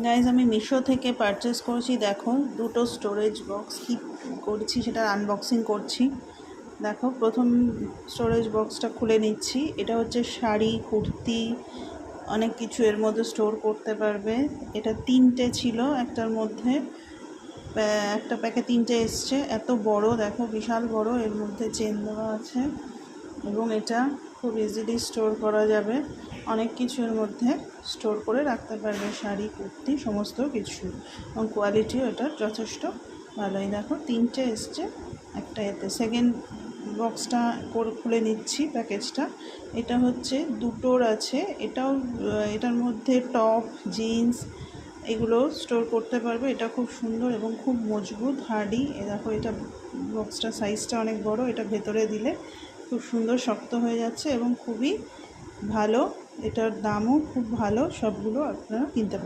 Guys আমি মিশো থেকে purchase করেছি। দেখো দুটো স্টোরেজ বক্স কি করছি সেটা আনবক্সিং করছি। দেখো প্রথম স্টোরেজ বক্সটা খুলে নিচ্ছি। এটা হচ্ছে শাড়ি, কুর্তি, অনেক কিছু এর মধ্যে স্টোর করতে পারবে। এটা 3টে ছিল একটার মধ্যে, একটা প্যাকে 3টে এসছে। এত বড়, দেখো বিশাল বড়, এর মধ্যে চেন দেওয়া আছে এবং এটা খুব ইজিলি স্টোর করা যাবে। অনেক কিছু এর মধ্যে স্টোর করে রাখতে পারবে, শাড়ি, কুর্তি, সমস্ত কিছু, এবং কোয়ালিটিও এটার যথেষ্ট ভালোই। দেখো 3টে এসছে একটা এতে। সেকেন্ড বক্সটা খুলে নিচ্ছি প্যাকেজটা। এটা হচ্ছে দুটোর আছে। এটার মধ্যে টপ, জিন্স এগুলো স্টোর করতে পারবে। এটা খুব সুন্দর এবং খুব মজবুত, হার্ডি। দেখো এটা বক্সটা সাইজটা অনেক বড়। এটা ভেতরে দিলে খুব সুন্দর শক্ত হয়ে যাচ্ছে এবং খুবই ভালো। এটার দামও খুব ভালো। সবগুলো আপনারা কিনতে পারেন।